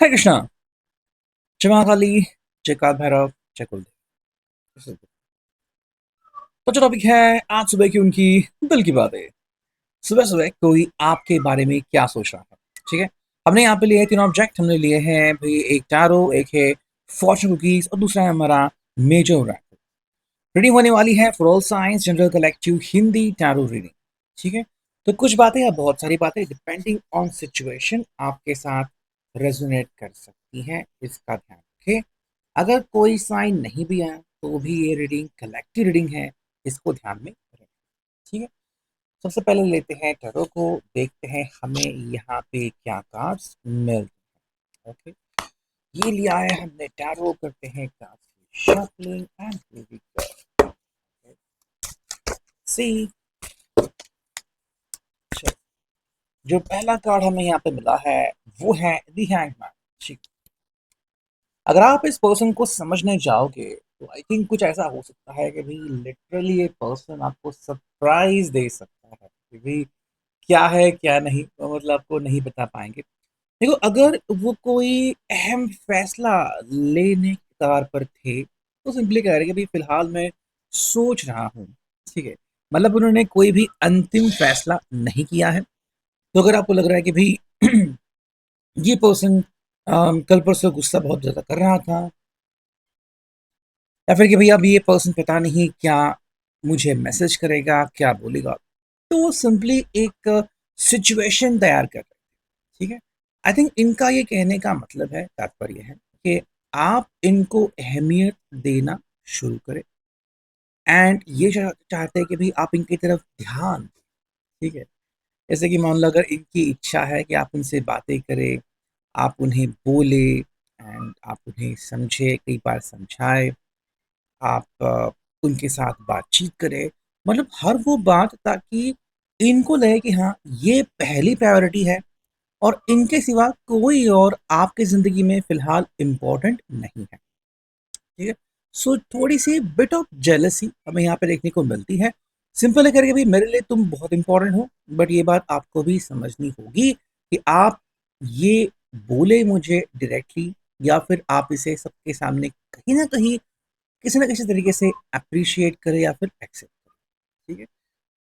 हरे कृष्णा। जय महाकाली। जय काल भैरव। जय कुलदेव। तो जो टॉपिक है आज सुबह की उनकी दिल की बातें। सुबह सुबह कोई आपके बारे में क्या सोच रहा है? ठीक है। हमने यहाँ पे लिए हैं तीन ऑब्जेक्ट। हमने लिए हैं भाई, एक टैरो, एक है फॉर्चून कुकीज और दूसरा है हमारा मेजर रैप। रीडिंग होने वाली है for all science general collective Hindi tarot reading. ठीक है। तो कुछ बातें या बहुत सारी बातें डिपेंडिंग ऑन सिचुएशन आपके साथ रेजोनेट कर सकती हैं, इसका ध्यान रखें। अगर कोई साइन नहीं भी आया तो भी ये रीडिंग कलेक्टिव रीडिंग है, इसको ध्यान में रखें। ठीक है। सबसे पहले लेते हैं टैरो को, देखते हैं हमें यहाँ पे क्या कार्ड्स मिलते हैं। ओके। ये लिया है हमने टैरो, करते हैं कार्ड्स शफलिंग एंड सी। जो पहला कार्ड हमें यहाँ पे मिला है वो है दी हैंगमैन। ठीक। अगर आप इस पर्सन को समझने जाओगे तो आई थिंक कुछ ऐसा हो सकता है कि भाई लिटरली ये पर्सन आपको सरप्राइज दे सकता है कि भाई क्या है क्या नहीं, तो मतलब आपको नहीं बता पाएंगे। देखो, अगर वो कोई अहम फैसला लेने की कगार पर थे तो सिंपली कह रहे हैं कि भाई फिलहाल मैं सोच रहा हूँ। ठीक है। मतलब उन्होंने कोई भी अंतिम फैसला नहीं किया है। तो अगर आपको लग रहा है कि भाई ये पर्सन कल परसों गुस्सा बहुत ज़्यादा कर रहा था, या फिर कि भई अब ये पर्सन पता नहीं क्या मुझे मैसेज करेगा, क्या बोलेगा, तो वो सिंपली एक सिचुएशन तैयार कर रहे हैं। ठीक है। आई थिंक इनका ये कहने का मतलब है, तात्पर्य है कि आप इनको अहमियत देना शुरू करें एंड ये चाहते हैं कि भाई आप इनकी तरफ ध्यान दें। ठीक है। जैसे कि मान लो अगर इनकी इच्छा है कि आप उनसे बातें करें, आप उन्हें बोले एंड आप उन्हें समझे, कई बार समझाए, आप उनके साथ बातचीत करें, मतलब हर वो बात ताकि इनको लगे कि हाँ, ये पहली प्रायोरिटी है और इनके सिवा कोई और आपकी ज़िंदगी में फ़िलहाल इम्पोर्टेंट नहीं है। ठीक है। सो थोड़ी सी बिट ऑफ जेलसी हमें यहाँ पे देखने को मिलती है। सिंपल है करके भाई मेरे लिए तुम बहुत इंपॉर्टेंट हो, बट ये बात आपको भी समझनी होगी कि आप ये बोले मुझे डायरेक्टली या फिर आप इसे सबके सामने कहीं ना कहीं किसी ना किसी तरीके से अप्रिशिएट करें या फिर एक्सेप्ट करें। ठीक है।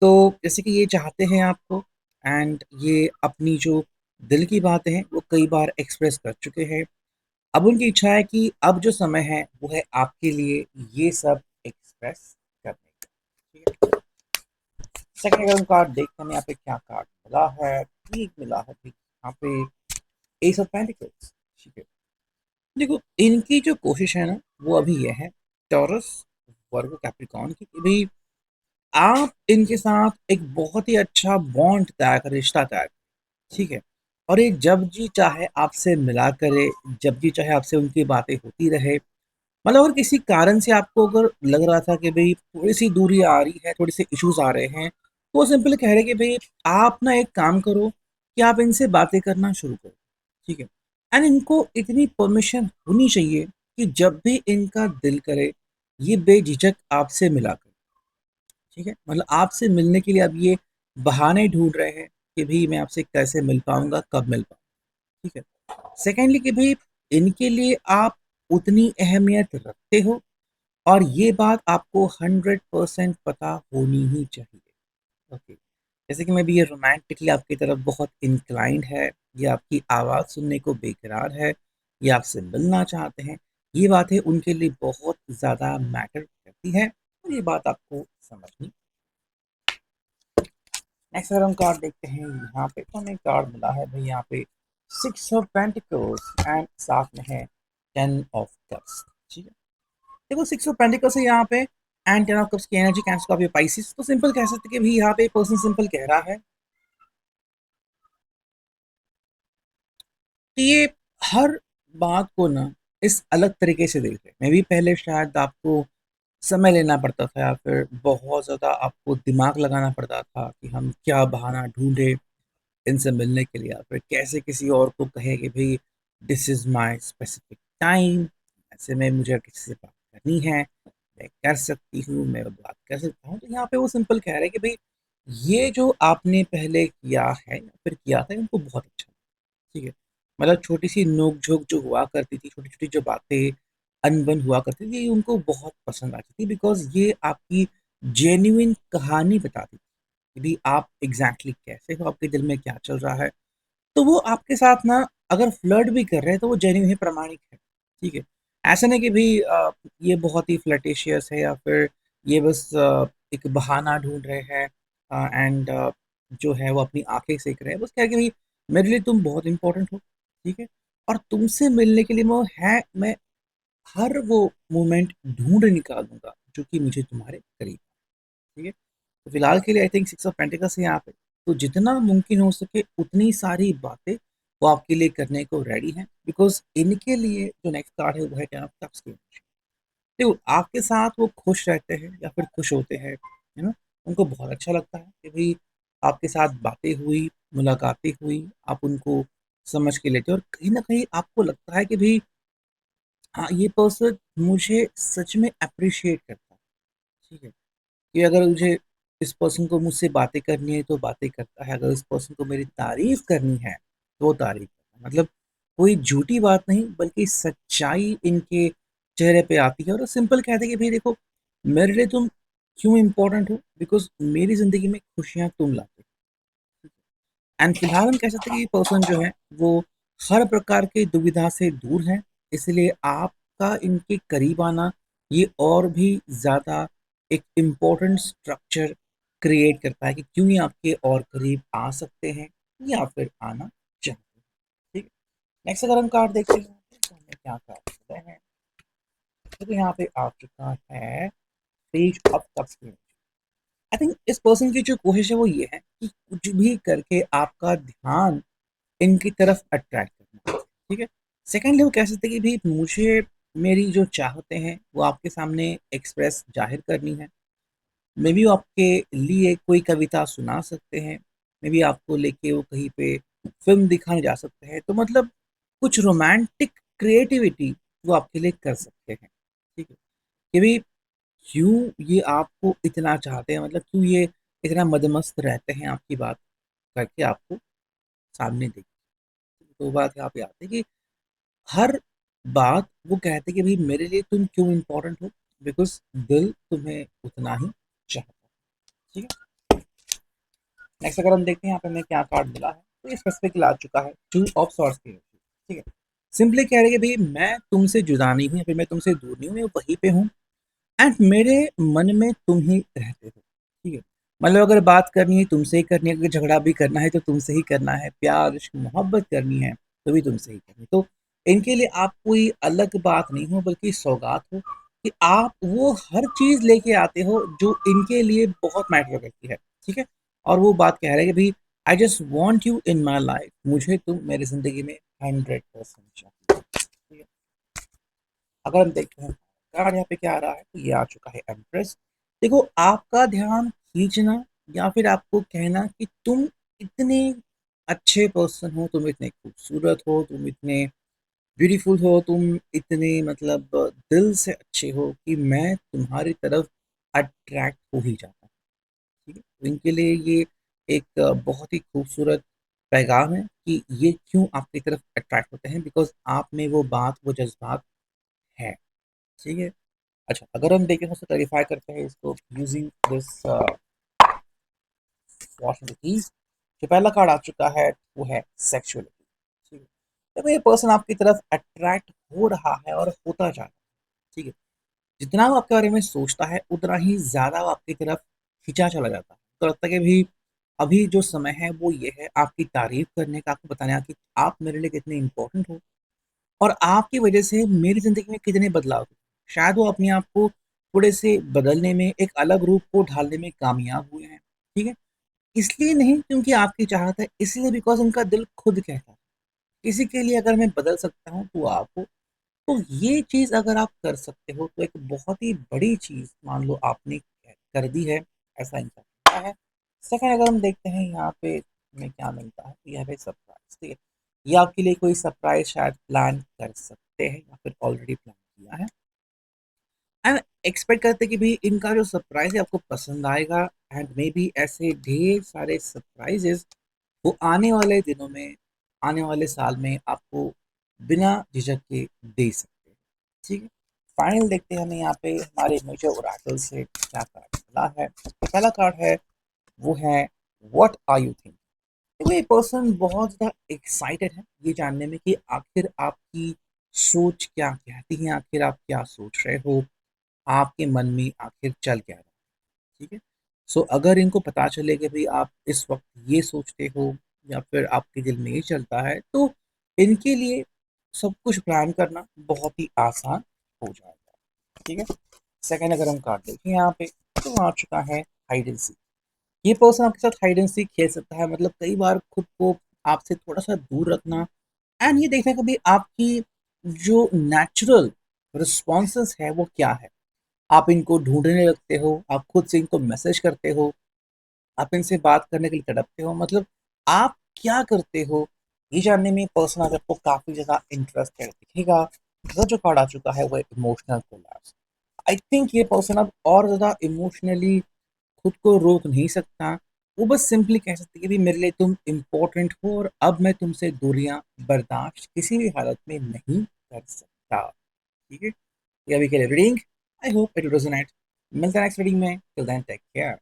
तो जैसे कि ये चाहते हैं आपको एंड ये अपनी जो दिल की बातें हैं वो कई बार एक्सप्रेस कर चुके हैं। अब उनकी इच्छा है कि अब जो समय है वो है आपके लिए ये सब एक्सप्रेस करने का। ठीक है। सेकंड अगर हम कार्ड देखते हैं यहाँ पे क्या कार्ड मिला है, ठीक मिला है ठीक यहाँ पे एस ऑफ पेंटिकल्स। ठीक है। देखो, इनकी जो कोशिश है ना वो अभी ये है टॉरस वर्गो कैप्रिकॉर्न की कि भाई आप इनके साथ एक बहुत ही अच्छा बॉन्ड तैयार करें, रिश्ता तैयार करें। ठीक है। और ये जब जी चाहे आपसे मिला करे, जब जी चाहे आपसे उनकी बातें होती रहे। मतलब अगर किसी कारण से आपको अगर लग रहा था कि भाई थोड़ी सी दूरी आ रही है, थोड़े से इश्यूज आ रहे हैं, तो वो सिंपल कह रहे हैं कि भाई आप ना एक काम करो कि आप इनसे बातें करना शुरू करो। ठीक है। एंड इनको इतनी परमिशन होनी चाहिए कि जब भी इनका दिल करे ये बेझिझक आपसे मिला करे। ठीक है। मतलब आपसे मिलने के लिए अब ये बहाने ढूंढ रहे हैं कि भाई मैं आपसे कैसे मिल पाऊंगा, कब मिल पाऊंगा। ठीक है। सेकेंडली कि भाई इनके लिए आप उतनी अहमियत रखते हो और ये बात आपको 100% पता होनी ही चाहिए। ओके। जैसे कि मैं भी ये रोमांटिकली आपकी तरफ बहुत इंक्लाइंड है, ये आपकी आवाज़ सुनने को बेकरार है, ये आपसे मिलना चाहते हैं, ये बातें उनके लिए बहुत ज़्यादा मैटर करती हैं और ये बात आपको समझनी। नेक्स्ट अगर हम कार्ड देखते हैं यहाँ पे तो हमें कार्ड मिला है भाई यहाँ पे सिक्स ऑफ पेंटिकल्स एंड साथ में है टेन ऑफ कप्स। ठीक है। देखो, सिक्स ऑफ पेंटिकल्स है यहाँ पे एंड टेन ऑफ कप्स की एनर्जी कैंसिल ऑफ पाइसिस, तो सिंपल कह सकते हैं कि भाई यहाँ पे पर्सन सिंपल कह रहा है कि ये हर बात को ना इस अलग तरीके से देख रहे हैं। मे भी पहले शायद आपको समय लेना पड़ता था या फिर बहुत ज़्यादा आपको दिमाग लगाना पड़ता था कि हम क्या बहाना ढूंढे इनसे मिलने के लिए, या फिर कैसे किसी और को कहे कि भाई this is my specific time, ऐसे में मुझे किसी से बात करनी है, मैं कर सकती हूँ, मैं बात कर सकता हूँ। तो यहाँ पे वो सिंपल कह रहे हैं कि भाई ये जो आपने पहले किया है या फिर किया था उनको बहुत अच्छा लगा। ठीक है। मतलब छोटी-सी नोक-झोंक जो हुआ करती थी, छोटी-छोटी जो बातें अनबन हुआ करती थी, ये उनको बहुत पसंद आती थी बिकॉज़ ये आपकी जेन्युइन कहानी बताती थी, कि भई आप एग्ज़ैक्टली कैसे हो, आपके दिल में क्या चल रहा है। तो वो आपके साथ ना अगर फ्लर्ट भी कर रहे हैं तो वो जेन्युइन है, प्रामाणिक है, ठीक है? ऐसा नहीं कि भई ये बहुत ही फ्लर्टेशियस है या फिर ये बस एक बहाना ढूँढ रहे हैं एंड जो है वो अपनी आँखें सेक रहे हैं। बस क्या है कि भई मेरे लिए तुम बहुत इम्पोर्टेंट हो, ठीक है? और तुमसे मिलने के लिए मैं हर वो मोमेंट ढूँढ निकालूँगा जो कि मुझे तुम्हारे करीब, ठीक है? तो फिलहाल के लिए I think six of pentacles है यहाँ पे। तो जितना मुमकिन हो सके उतनी सारी बातें वो आपके लिए करने को रेडी हैं बिकॉज़ इनके लिए जो नेक्स्ट कार्ड है वो है टेन ऑफ कप्स की। देखो आपके साथ वो खुश रहते हैं या फिर खुश होते हैं, है ना? उनको बहुत अच्छा लगता है कि भई आपके साथ बातें हुई, मुलाकातें हुई, आप उनको समझ के लेते हो और कहीं न कहीं आपको लगता है कि भई हाँ, ये पर्सन मुझे सच में एप्रिशिएट करता है, ठीक है? कि अगर मुझे इस पर्सन को मुझसे बातें करनी है तो बातें करता है, अगर इस पर्सन को मेरी तारीफ़ करनी है, तो वो तारीफ़ करता है। मतलब कोई झूठी बात नहीं बल्कि सच्चाई इनके चेहरे पे आती है और वो सिंपल कहते हैं कि भई देखो, मेरे लिए तुम क्यों इम्पोर्टेंट हो? बिकॉज़ मेरी ज़िंदगी में खुशियाँ तुम लाते हो। एंड फिलहाल हम कह सकते हैं कि ये पर्सन जो है वो हर प्रकार की दुविधा से दूर है, इसलिए आपका इनके करीब आना ये और भी ज़्यादा एक इम्पोर्टेंट स्ट्रक्चर क्रिएट करता है कि क्यों ये आपके और करीब आ सकते हैं या फिर आना चाहते हैं। ठीक है। नेक्स्ट अगर हम कार्ड देखते हैं तो हमें क्या कार्ड मिलते हैं, तो यहाँ पे आ चुका है page of cups. I think इस पर्सन की जो कोशिश है वो ये है कि कुछ भी करके आपका ध्यान इनकी तरफ अट्रैक्ट करना, ठीक है? सेकंडली वो कह सकते हैं कि भई मुझे मेरी जो चाहतें हैं वो आपके सामने एक्सप्रेस ज़ाहिर करनी है। मे बी वो आपके लिए कोई कविता सुना सकते हैं, मे बी आपको लेके वो कहीं पे फ़िल्म दिखाने जा सकते हैं। तो मतलब कुछ रोमांटिक क्रिएटिविटी वो आपके लिए कर सकते हैं, ठीक है? कि भई क्यों ये आपको इतना चाहते हैं, मतलब क्यों ये इतना मदमस्त रहते हैं आपकी बात करके आपको सामने देख। तो बात यहाँ पे आती है कि हर बात वो कहते हैं कि भाई मेरे लिए तुम क्यों इम्पोर्टेंट हो, बिकॉज दिल तुम्हें उतना ही चाहता है, ठीक है। नेक्स्ट अगर हम देखते हैं यहाँ पे हमें क्या कार्ड मिला है, तो ये स्पेसिफिक ला चुका है टू ऑफ सॉर्ड्स की, ठीक है। सिंपली कह रहे हैं कि भाई मैं तुमसे जुदा नहीं हूँ या फिर मैं तुमसे दूर नहीं हूँ, मैं वहीं पे हूँ एंड मेरे मन में तुम ही रहते हो, ठीक है। मतलब अगर बात करनी है तुमसे ही करनी है, अगर झगड़ा भी करना है तो तुमसे ही करना है, प्यार इश्क मोहब्बत करनी है तो भी तुमसे ही करनी है। तो इनके लिए आप कोई अलग बात नहीं हो बल्कि सौगात हो कि आप वो हर चीज लेके आते हो जो इनके लिए बहुत मैटर करती है, ठीक है। और वो बात कह रहे हैं कि भाई I just want you in my life, मुझे तुम मेरी जिंदगी में 100% चाहिए, ठीक है। अगर हम देखते हैं कार्ड यहाँ पे क्या आ रहा है, तो ये आ चुका है एम्प्रेस। देखो आपका ध्यान खींचना या फिर आपको कहना कि तुम इतने अच्छे पर्सन हो, तुम इतने खूबसूरत हो, तुम इतने ब्यूटीफुल हो, तुम इतने मतलब दिल से अच्छे हो कि मैं तुम्हारी तरफ अट्रैक्ट हो ही जाता हूँ, ठीक है। तो इनके लिए ये एक बहुत ही खूबसूरत पैगाम है कि ये क्यों आपकी तरफ अट्रैक्ट होते हैं, बिकॉज आप में वो बात वो जज्बात है, ठीक है। अच्छा, अगर हम देखें तो क्लैरिफाई करते हैं इसको यूजिंग दिस वॉशिंग कीज। जो पहला कार्ड आ चुका है वो है सेक्सुअलिटी, ठीक है। जब ये पर्सन आपकी तरफ अट्रैक्ट हो रहा है और होता जा रहा है, ठीक है, जितना वो आपके बारे में सोचता है उतना ही ज्यादा वो आपकी तरफ खिंचा चला जाता है। तो लगता है कि भी अभी जो समय है वो ये है आपकी तारीफ करने का, आपको बताने का कि आप मेरे लिए कितने इंपॉर्टेंट हो और आपकी वजह से मेरी ज़िंदगी में कितने बदलाव हुए। शायद वो अपने आप को थोड़े से बदलने में, एक अलग रूप को ढालने में कामयाब हुए हैं, ठीक है? इसलिए नहीं क्योंकि आपकी चाहत है, इसलिए बिकॉज़ उनका दिल खुद कहता है। किसी के लिए अगर मैं बदल सकता हूँ तो आप हो। तो ये चीज़ अगर आप कर सकते हो तो एक बहुत ही बड़ी चीज़ मान लो आपने कर दी है, ऐसा इंसान होता है। सेकंड अगर हम देखते हैं यहाँ पे हमें क्या मिलता है, तो यहाँ पे सरप्राइज़, ठीक है। ये आपके लिए कोई सरप्राइज़ शायद प्लान कर सकते हैं या फिर ऑलरेडी प्लान किया है। एंड एक्सपेक्ट करते हैं कि भाई इनका जो सरप्राइज़ है आपको पसंद आएगा एंड मे बी ऐसे ढेर सारे सरप्राइज़ेज़ वो आने वाले दिनों में आने वाले साल में आपको बिना झिझक के दे सकते हैं। ठीक है, फाइनल देखते हैं हमें यहाँ पे हमारे मेजर ओरेकल से क्या कार्ड मिला है। पहला कार्ड है, वो है व्हाट आर यू थिंकिंग। तो ये पर्सन बहुत ज़्यादा एक्साइटेड है ये जानने में कि आखिर आपकी सोच क्या कहती है, आखिर आप क्या सोच रहे हो, आपके मन में आखिर चल क्या रहा है। ठीक है, सो अगर इनको पता चले कि भाई आप इस वक्त ये सोचते हो या फिर आपके दिल में ये चलता है, तो इनके लिए सब कुछ प्लान करना बहुत ही आसान हो जाएगा। ठीक है, सेकंड अगर हम कार्ड देखें यहाँ पे, तो आ चुका है हाइड एंड सीक। ये पर्सन आपके साथ हाइड एंड सीक खेल सकता है, मतलब कई बार खुद को आपसे थोड़ा सा दूर रखना एंड ये देखना कि भाई आपकी जो नेचुरल रिस्पॉन्सेस है वो क्या है। आप इनको ढूंढने लगते हो, आप खुद से इनको मैसेज करते हो, आप इनसे बात करने के लिए तड़पते हो, मतलब आप क्या करते हो ये जानने में पर्सन आज आपको काफी ज्यादा इंटरेस्टेड दिखेगा। दूसरा जो कार्ड आ चुका है वो इमोशनल कोलैप्स। आई थिंक ये पर्सन अब और ज्यादा इमोशनली खुद को रोक नहीं सकता। वो बस सिंपली कह सकते कि भी मेरे लिए तुम इम्पोर्टेंट हो और अब मैं तुमसे दूरियां बर्दाश्त किसी भी हालत में नहीं कर सकता। ठीक है, ये अभी के लिए reading. I hope it resonate. मिलते हैं नेक्स्ट रीडिंग में। Till then take care.